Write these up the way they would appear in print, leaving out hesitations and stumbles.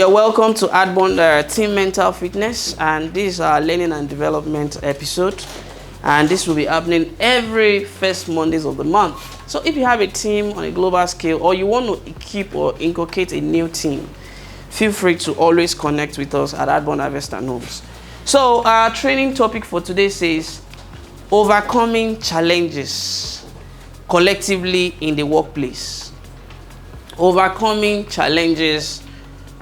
You're welcome to Adbond Team Mental Fitness, and this is our learning and development episode, and this will be happening every first Mondays of the month. So if you have a team on a global scale, or you want to equip or inculcate a new team, feel free to always connect with us at Adbond Harvest and Homes. So our training topic for today says overcoming challenges collectively in the workplace. Overcoming challenges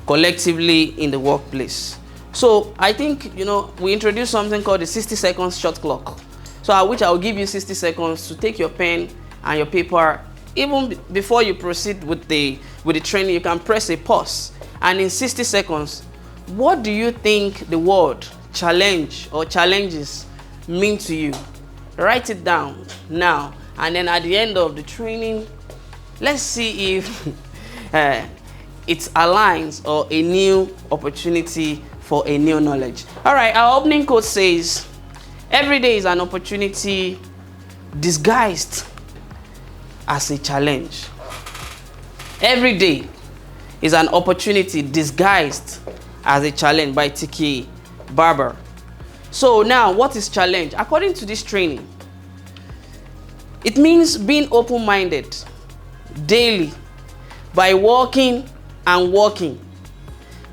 collectively in the workplace. So I think, we introduced something called the 60 seconds shot clock. So which I'll give you 60 seconds to take your pen and your paper. Even before you proceed with the training, you can press a pause. And in 60 seconds, what do you think the word challenge or challenges mean to you? Write it down now. And then at the end of the training, let's see if it aligns or a new opportunity for a new knowledge. All right, our opening quote says, every day is an opportunity disguised as a challenge. Every day is an opportunity disguised as a challenge, by T.K. Barber. So now, what is challenge? According to this training, it means being open-minded daily by walking and walking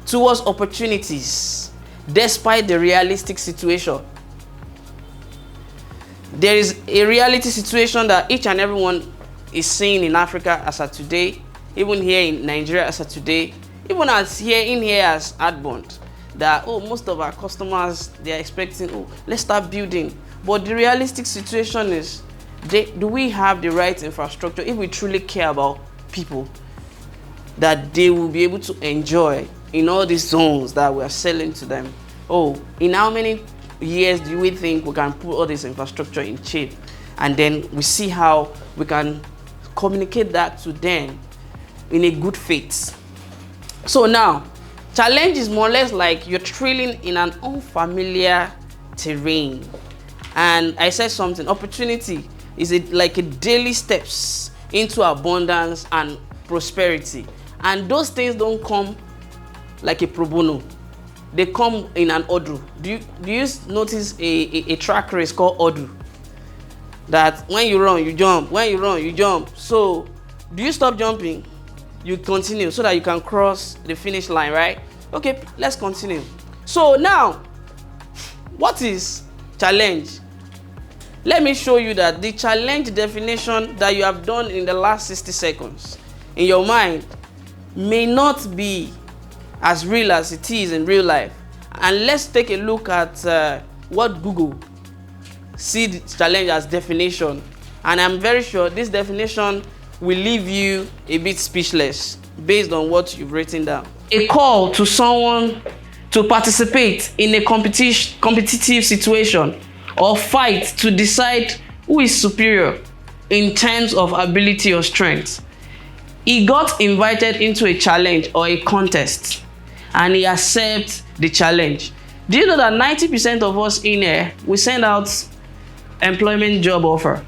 towards opportunities despite the realistic situation. There is a reality situation that each and everyone is seeing in Africa as of today, even here in Nigeria as of today, even as here as Adbond, that most of our customers, they are expecting, let's start building. But the realistic situation is, do we have the right infrastructure if we truly care about people, that they will be able to enjoy in all these zones that we are selling to them? In how many years do we think we can put all this infrastructure in shape? And then we see how we can communicate that to them in a good faith. So now, challenge is more or less like you're trailing in an unfamiliar terrain. And I said something, opportunity is like a daily steps into abundance and prosperity. And those things don't come like a pro bono. They come in an order. Do you notice a track race called order? That when you run, you jump. When you run, you jump. So do you stop jumping? You continue so that you can cross the finish line, right? Okay, let's continue. So now, what is challenge? Let me show you that the challenge definition that you have done in the last 60 seconds in your mind may not be as real as it is in real life. And let's take a look at what Google see the challenge as definition. And I'm very sure this definition will leave you a bit speechless based on what you've written down. A call to someone to participate in a competitive situation or fight to decide who is superior in terms of ability or strength. He got invited into a challenge or a contest, and he accepts the challenge. Do you know that 90% of us in here, we send out employment job offer,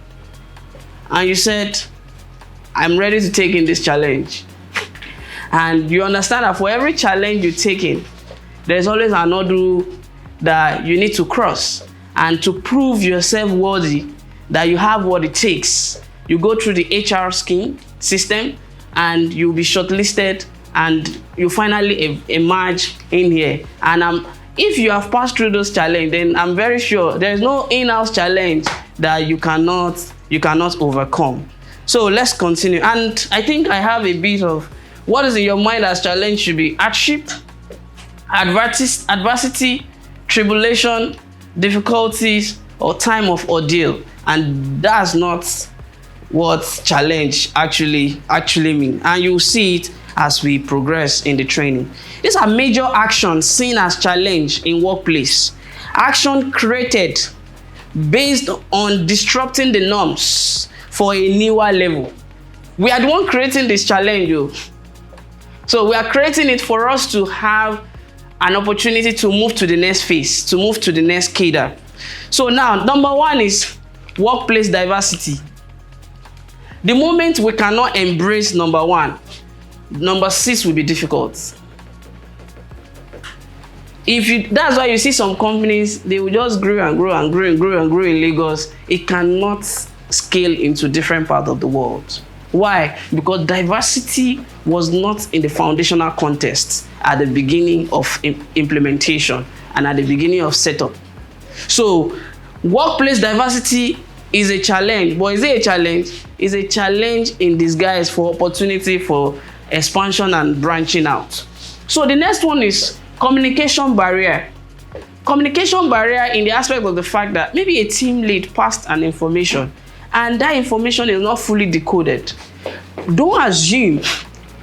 and you said, I'm ready to take in this challenge. And you understand that for every challenge you take in, there's always another that you need to cross. And to prove yourself worthy, that you have what it takes, you go through the HR scheme system, and you'll be shortlisted, and you finally emerge in here. And if you have passed through those challenges, then I'm very sure there's no in-house challenge that you cannot overcome. So let's continue. And I think I have a bit of what is in your mind as challenge should be: hardship, adversity, tribulation, difficulties, or time of ordeal. And that's not what challenge actually mean. And you'll see it as we progress in the training. These are major actions seen as challenge in workplace. Action created based on disrupting the norms for a newer level. We are the one creating this challenge. So we are creating it for us to have an opportunity to move to the next phase, to move to the next cadre. So now, number one is workplace diversity. The moment we cannot embrace number one, number 6 will be difficult. That's why you see some companies, they will just grow and grow and grow and grow and grow in Lagos. It cannot scale into different parts of the world. Why? Because diversity was not in the foundational context at the beginning of implementation and at the beginning of setup. So workplace diversity is a challenge, but is it a challenge? It's a challenge in disguise for opportunity for expansion and branching out. So the next one is communication barrier. Communication barrier in the aspect of the fact that maybe a team lead passed an information and that information is not fully decoded. Don't assume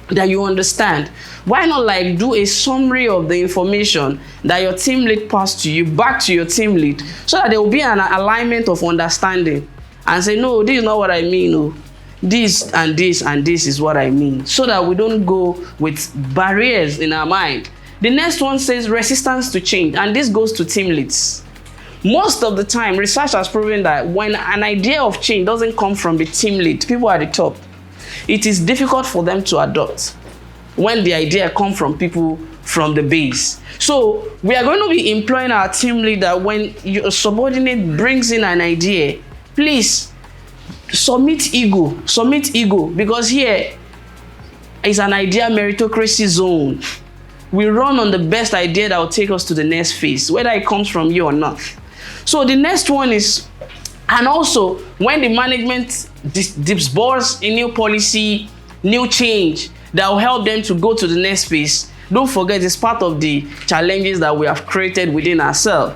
that you understand. Why not like do a summary of the information that your team lead passed to you back to your team lead, so that there will be an alignment of understanding, and say, no, this is not what I mean. No, this and this and this is what I mean, so that we don't go with barriers in our mind. The next one says resistance to change, and this goes to team leads. Most of the time, research has proven that when an idea of change doesn't come from the team lead, people at the top, it is difficult for them to adopt when the idea comes from people from the base. So we are going to be employing our team leader when your subordinate brings in an idea. Please submit ego, because here is an idea meritocracy zone. We run on the best idea that will take us to the next phase, whether it comes from you or not. So the next one is, and also when the management disburses a new policy, new change that will help them to go to the next phase, don't forget it's part of the challenges that we have created within ourselves,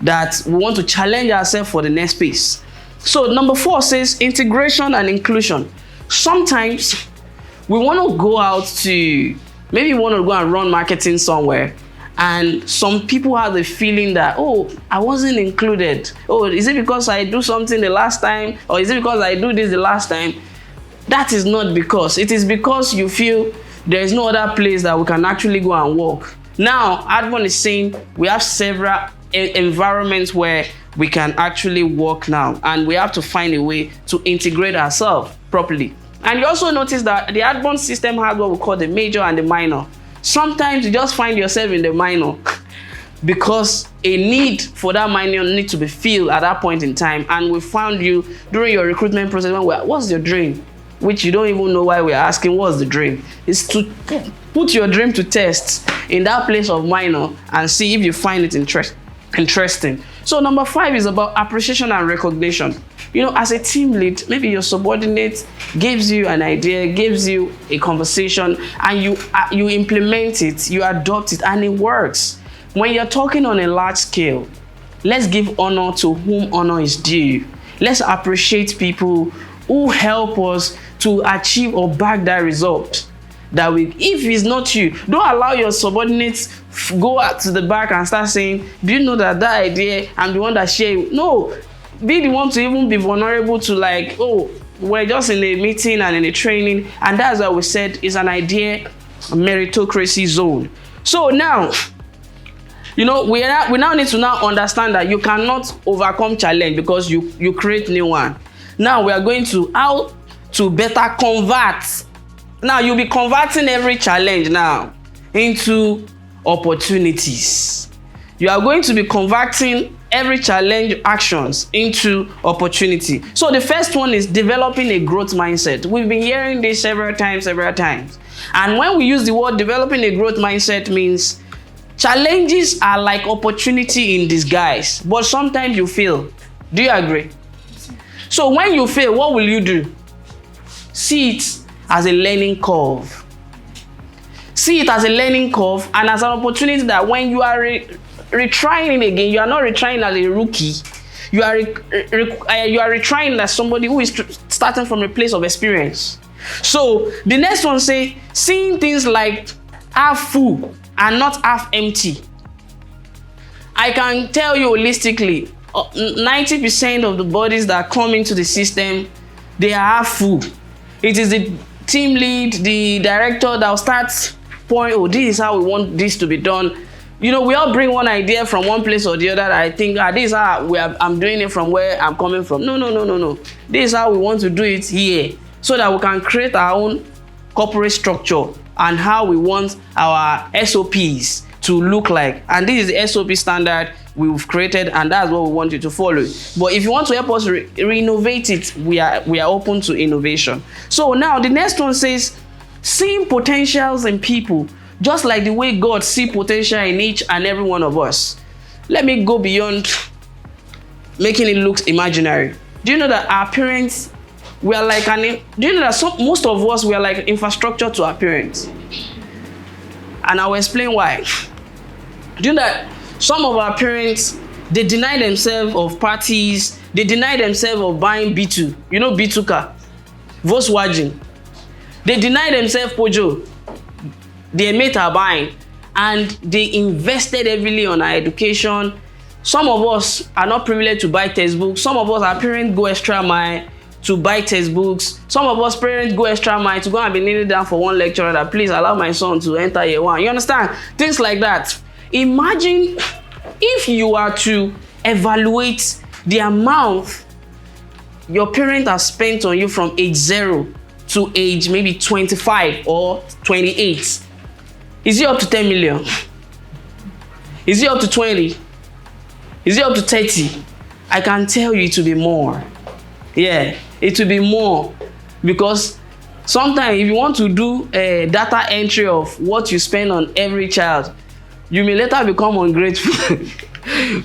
that we want to challenge ourselves for the next phase. So number 4 says integration and inclusion. Sometimes we want to go out to, maybe we want to go and run marketing somewhere, and some people have the feeling that, oh, I wasn't included. Oh, is it because I do something the last time? Or is it because I do this the last time? That is not because. It is because you feel there is no other place that we can actually go and work. Now, Advon is saying we have several environments where we can actually work now, and we have to find a way to integrate ourselves properly. And you also notice that the Advon system has what we call the major and the minor. Sometimes you just find yourself in the minor because a need for that minor needs to be filled at that point in time. And we found you during your recruitment process when what's your dream? Which you don't even know why we're asking what's the dream. It's to put your dream to test in that place of minor and see if you find it interesting. So number 5 is about appreciation and recognition. You know, as a team lead, maybe your subordinate gives you an idea, gives you a conversation, and you implement it, you adopt it, and it works. When you're talking on a large scale, let's give honor to whom honor is due. Let's appreciate people who help us to achieve or back that result. That if it's not you, don't allow your subordinates go out to the back and start saying, do you know that idea, I'm the one that share it? No. Be the one to even be vulnerable to, like, oh, we're just in a meeting and in a training, and that's why we said it's an idea meritocracy zone. So now, you know, we now need to now understand that you cannot overcome challenge because you create new one. Now we are going to how to better convert. Now you'll be converting every challenge now into opportunities. You are going to be converting every challenge actions into opportunity. So the first one is developing a growth mindset. We've been hearing this several times. And when we use the word developing a growth mindset, means challenges are like opportunity in disguise, but sometimes you fail. Do you agree? So when you fail, what will you do? See it as a learning curve. See it as a learning curve and as an opportunity that when you are retrying it again, you are not retrying as a rookie. You are retrying as somebody who is starting from a place of experience. So the next one say, seeing things like half full and not half empty. I can tell you holistically, 90% of the bodies that come into the system, they are half full. It is the team lead, the director that will start point, oh, this is how we want this to be done. You know, we all bring one idea from one place or the other. I think, this is how I'm doing it from where I'm coming from. No. This is how we want to do it here, so that we can create our own corporate structure and how we want our SOPs to look like. And this is the SOP standard we've created, and that's what we want you to follow. But if you want to help us renovate it, we are open to innovation. So now the next one says, seeing potentials in people, just like the way God sees potential in each and every one of us. Let me go beyond making it look imaginary. Do you know that our parents, do you know that most of us, we are like infrastructure to our parents? And I'll explain why. Do you know that some of our parents, they deny themselves of parties, they deny themselves of buying B2, you know B2 car, Volkswagen. They deny themselves Peugeot, their mate are buying, and they invested heavily on our education. Some of us are not privileged to buy textbooks. Some of us, our parents go extra mile to buy textbooks. Some of us parents go extra mile to go and be kneeling down for one lecturer that please allow my son to enter year 1. You understand? Things like that. Imagine if you are to evaluate the amount your parents have spent on you from age 0 to age maybe 25 or 28. Is it up to 10 million? Is it up to 20? Is it up to 30? I can tell you it will be more. Yeah, it will be more. Because sometimes if you want to do a data entry of what you spend on every child, you may later become ungrateful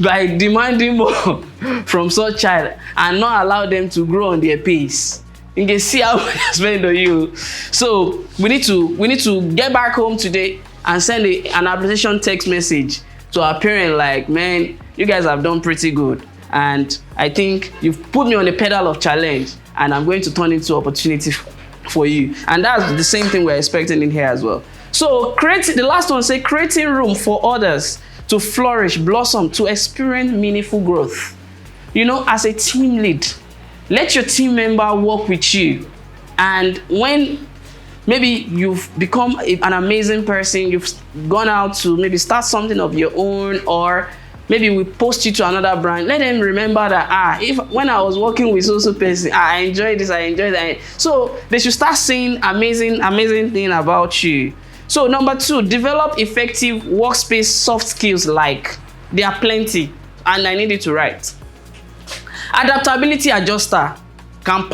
by demanding more from such child and not allow them to grow on their pace. You can see how much I spend on you. So we need to get back home today and send an appreciation text message to our parent like, man, you guys have done pretty good. And I think you've put me on a pedal of challenge, and I'm going to turn it into opportunity for you. And that's the same thing we're expecting in here as well. So the last one say creating room for others to flourish, blossom, to experience meaningful growth. You know, as a team lead, let your team member work with you. And when maybe you've become an amazing person, you've gone out to maybe start something of your own, or maybe we post you to another brand, let them remember that, when I was working with so person, I enjoyed this, I enjoyed that. So they should start saying amazing thing about you. So number 2, develop effective workspace soft skills like, there are plenty, and I need you to write. Adaptability adjuster can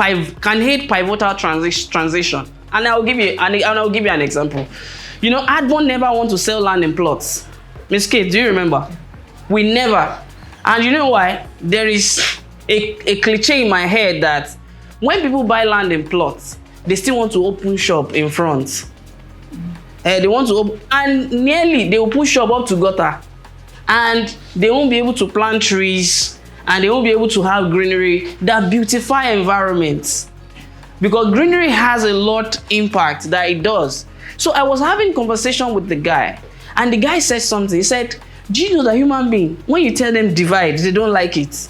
aid pivotal transition. And I'll give you an example. You know, Adbon never want to sell land and plots. Miss Kate, do you remember? We never. And you know why? There is a cliche in my head that when people buy land and plots, they still want to open shop in front. They want to open, and nearly they will push shop up to gutter, and they won't be able to plant trees, and they won't be able to have greenery that beautify environments, because greenery has a lot impact that it does. So I was having conversation with the guy, and the guy said something. He said, do you know that human being, when you tell them divide, they don't like it,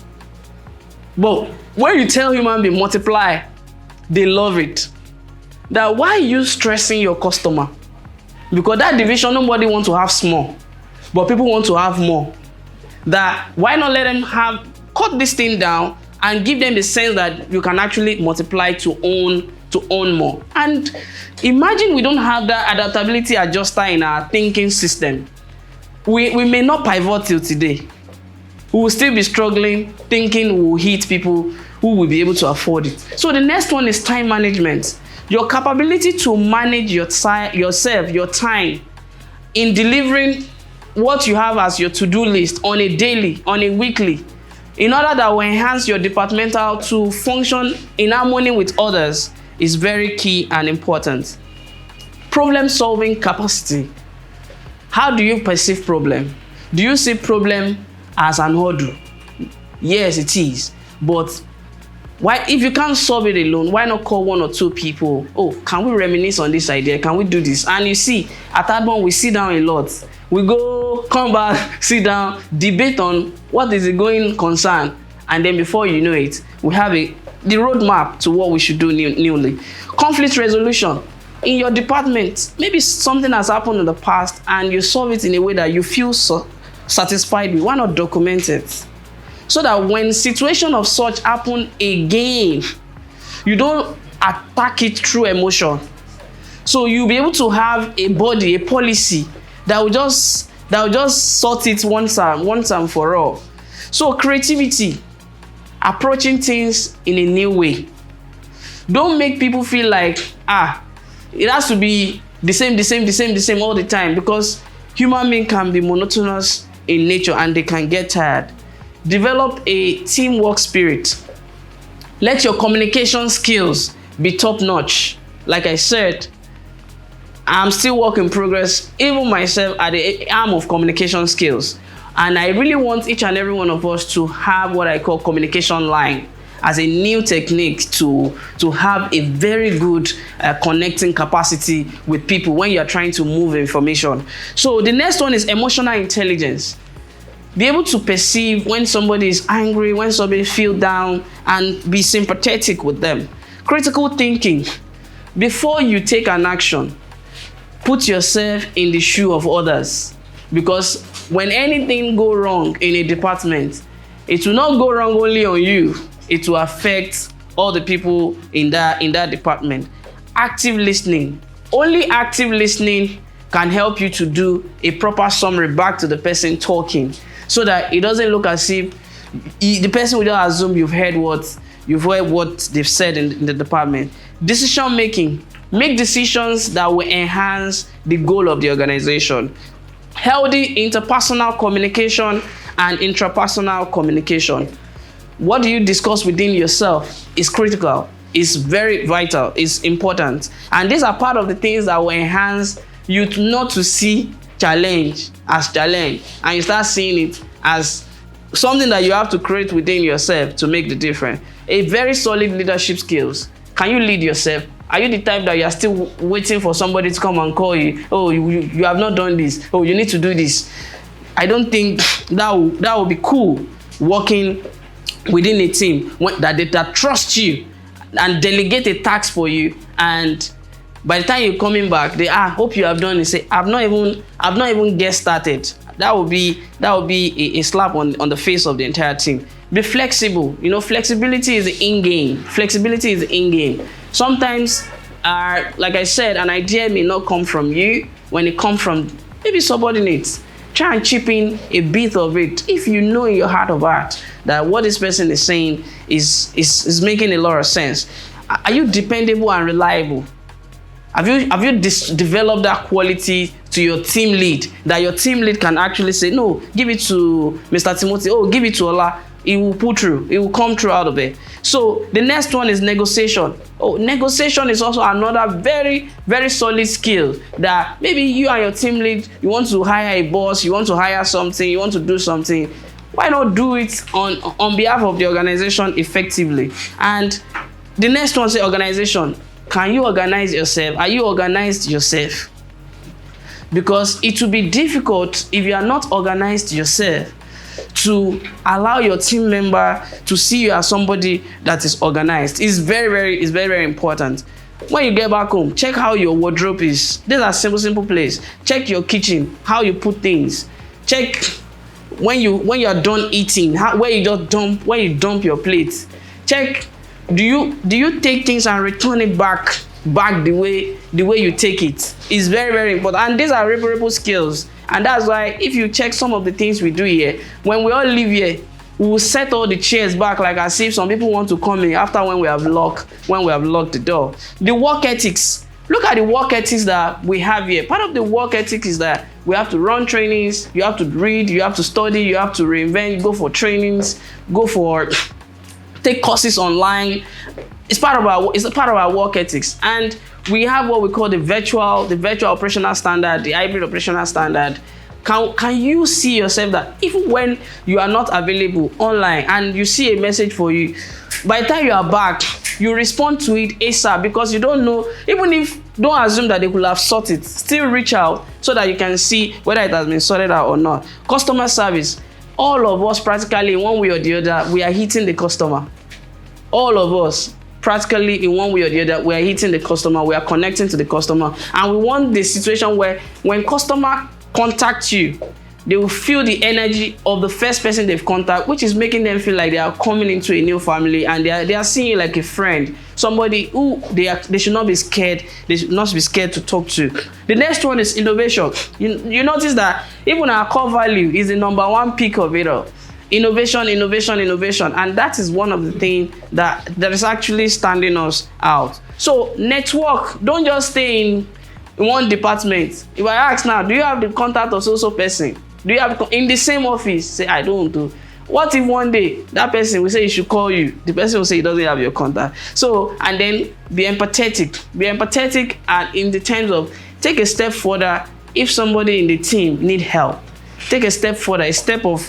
but when you tell human being multiply, they love it. That why are you stressing your customer? Because that division, nobody wants to have small, but people want to have more. That why not let them cut this thing down and give them the sense that you can actually multiply to own more. And imagine we don't have that adaptability adjuster in our thinking system. We may not pivot till today. We will still be struggling, thinking we will hit people who will be able to afford it. So the next one is time management. Your capability to manage your time in delivering what you have as your to-do list on a daily, on a weekly, in order that will enhance your departmental to function in harmony with others, is very key and important. Problem-solving capacity. How do you perceive problem? Do you see problem as an hurdle? Yes, it is. But why, if you can't solve it alone, why not call 1 or 2 people? Oh, can we reminisce on this idea? Can we do this? And you see, at Adbon, we sit down a lot. We go, come back, sit down, debate on what is the going concern. And then before you know it, we have the roadmap to what we should do newly. Conflict resolution. In your department, maybe something has happened in the past and you solve it in a way that you feel satisfied with. Why not document it? So that when situation of such happen again, you don't attack it through emotion. So you'll be able to have a body, a policy that will just that will just sort it once and for all. So creativity, approaching things in a new way. Don't make people feel like, it has to be the same all the time, because human beings can be monotonous in nature and they can get tired. Develop a teamwork spirit. Let your communication skills be top notch. Like I said, I'm still work in progress, even myself, at the arm of communication skills. And I really want each and every one of us to have what I call communication line as a new technique to have a very good connecting capacity with people when you're trying to move information. So the next one is emotional intelligence. Be able to perceive when somebody is angry, when somebody feels down, and be sympathetic with them. Critical thinking. Before you take an action, put yourself in the shoe of others, because when anything go wrong in a department, it will not go wrong only on you. It will affect all the people in that department. Active listening. Only active listening can help you to do a proper summary back to the person talking, so that it doesn't look as if the person will just assume you've heard what they've said in the department. Decision making. Make decisions that will enhance the goal of the organization. Healthy interpersonal communication and intrapersonal communication. What do you discuss within yourself is critical, is very vital, is important. And these are part of the things that will enhance you not to see challenge as challenge, and you start seeing it as something that you have to create within yourself to make the difference. A very solid leadership skills. Can you lead yourself? Are you the type that you are still waiting for somebody to come and call you? Oh, you have not done this. Oh, you need to do this. I don't think that will be cool working within a team that trust you and delegate a task for you, and by the time you're coming back, they hope you have done it. Say, I've not even get started. That will be a slap on the face of the entire team. Be flexible. Flexibility is in game. Flexibility is in game. Sometimes, like I said, an idea may not come from you. When it comes from maybe subordinates, try and chip in a bit of it. If you know in your heart of heart that what this person is saying is making a lot of sense. Are you dependable and reliable? Have you developed that quality to your team lead, that your team lead can actually say, no, give it to Mr. Timothy, give it to Ola. It will pull through. It will come through out of it. So the next one is negotiation. Negotiation is also another very, very solid skill that maybe you and your team lead, you want to hire a boss, you want to hire something, you want to do something. Why not do it on behalf of the organization effectively? And the next one is organization. Can you organize yourself? Are you organized yourself? Because it will be difficult if you are not organized yourself to allow your team member to see you as somebody that is organized. It's very important. When you get back home, check how your wardrobe is. These are simple plays. Check your kitchen, how you put things. Check when you are done eating, where you dump your plate. Check, do you take things and return it back the way you take it? It's very important. And these are reparable skills. And that's why if you check some of the things we do here, when we all leave here, we will set all the chairs back like as if some people want to come in after when we have locked the door. The work ethics. Look at the work ethics that we have here. Part of the work ethic is that we have to run trainings, you have to read, you have to study, you have to reinvent, go for trainings, take courses online. It's part of our work ethics. And we have what we call the virtual operational standard, the hybrid operational standard. Can you see yourself that even when you are not available online and you see a message for you, by the time you are back, you respond to it ASAP, because you don't know, don't assume that they could have sorted, still reach out so that you can see whether it has been sorted out or not. Customer service. All of us practically in one way or the other, we are hitting the customer. All of us practically in one way or the other, we are hitting the customer, we are connecting to the customer. And we want the situation where when customer contacts you, they will feel the energy of the first person they've contacted, which is making them feel like they are coming into a new family and they are seeing you like a friend. somebody who they should not be scared. They should not be scared to talk to. The next one is innovation. You notice that even our core value is the #1 pick of it all. Innovation, innovation, innovation, and that is one of the things that is actually standing us out. So network. Don't just stay in one department. If I ask now, do you have the contact of so person? Do you have in the same office? Say I don't do. What if one day that person will say he should call you? The person will say he doesn't have your contact. So, and then be empathetic. Be empathetic, and in the terms of take a step further if somebody in the team need help. Take a step further, a step of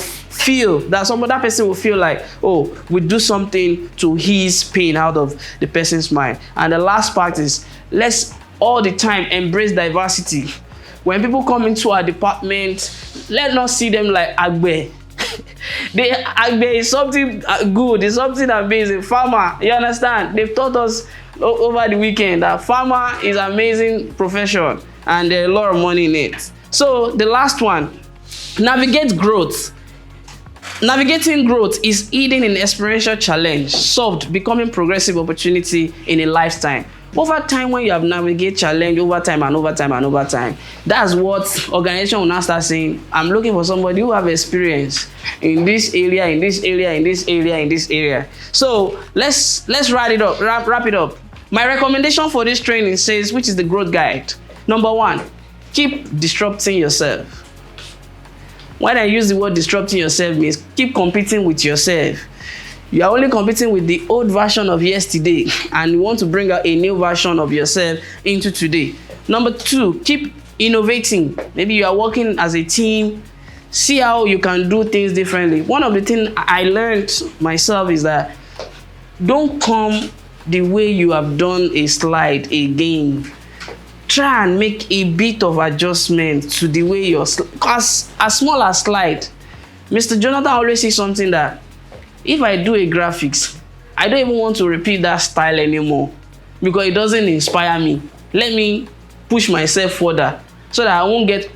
feel that that person will feel like, oh, we do something to ease pain out of the person's mind. And the last part is let's all the time embrace diversity. When people come into our department, let's not see them like Agbe. Agbe is something good, it's something amazing. Farmer, you understand? They've taught us over the weekend that farmer is an amazing profession and there's a lot of money in it. So the last one, navigate growth. Navigating growth is hidden in experiential challenge, solved, becoming progressive opportunity in a lifetime. Over time, when you have navigated challenge over time and over time and over time, that's what organization will now start saying, I'm looking for somebody who have experience in this area, in this area, in this area, in this area. So let's wrap it up. My recommendation for this training says, which is the growth guide. #1, keep disrupting yourself. When I use the word disrupting yourself means keep competing with yourself. You are only competing with the old version of yesterday and you want to bring out a new version of yourself into today. #2, keep innovating. Maybe you are working as a team. See how you can do things differently. One of the things I learned myself is that don't come the way you have done a slide again. Try and make a bit of adjustment to the way you're as small as slide. Mr. Jonathan always says something that if I do a graphics, I don't even want to repeat that style anymore because it doesn't inspire me. Let me push myself further so that I won't get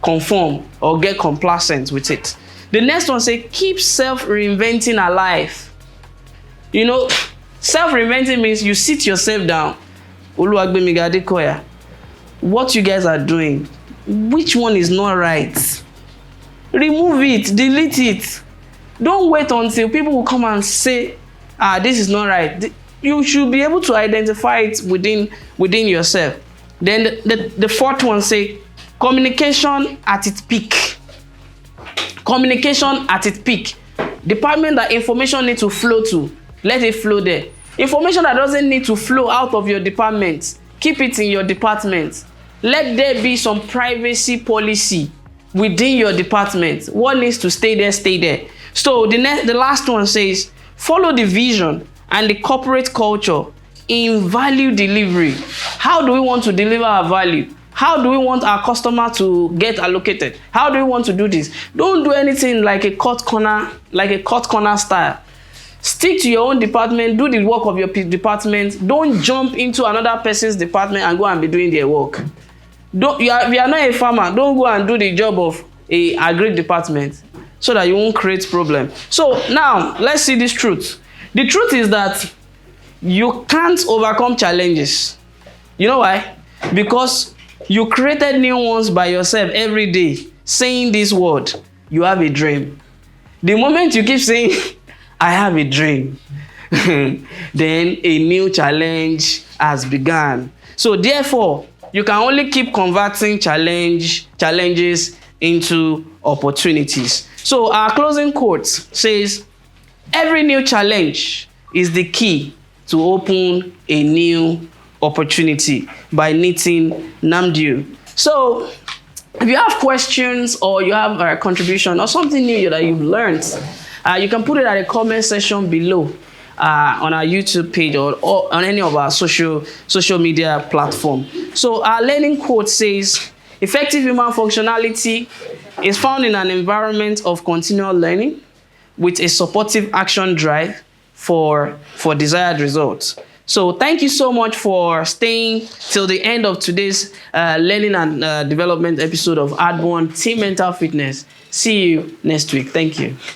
conform or get complacent with it. The next one say keep self-reinventing alive. You know, self-reinventing means you sit yourself down. Oluwagbemiga, Adekoya, what you guys are doing, which one is not right? Remove it, delete it. Don't wait until people will come and say, this is not right. You should be able to identify it within yourself. Then the fourth one say, communication at its peak. Communication at its peak. Department that information needs to flow to, let it flow there. Information that doesn't need to flow out of your department, keep it in your department. Let there be some privacy policy within your department. What needs to stay there, stay there. So the last one says, follow the vision and the corporate culture in value delivery. How do we want to deliver our value? How do we want our customer to get allocated? How do we want to do this? Don't do anything like a cut corner style. Stick to your own department, do the work of your department. Don't jump into another person's department and go and be doing their work. If you are not a farmer, don't go and do the job of a agri department so that you won't create problem. So now let's see this truth. The truth is that you can't overcome challenges. You know why? Because you created new ones by yourself every day, saying this word, you have a dream. The moment you keep saying, I have a dream, then a new challenge has begun. So therefore, you can only keep converting challenges into opportunities. So our closing quote says, every new challenge is the key to open a new opportunity, by Nitin Namdew. So if you have questions or you have a contribution or something new that you've learned, you can put it at the comment section below on our YouTube page or on any of our social media platform. So our learning quote says, effective human functionality is found in an environment of continual learning with a supportive action drive for desired results. So thank you so much for staying till the end of today's learning and development episode of Adborn Team Mental Fitness. See you next week. Thank you.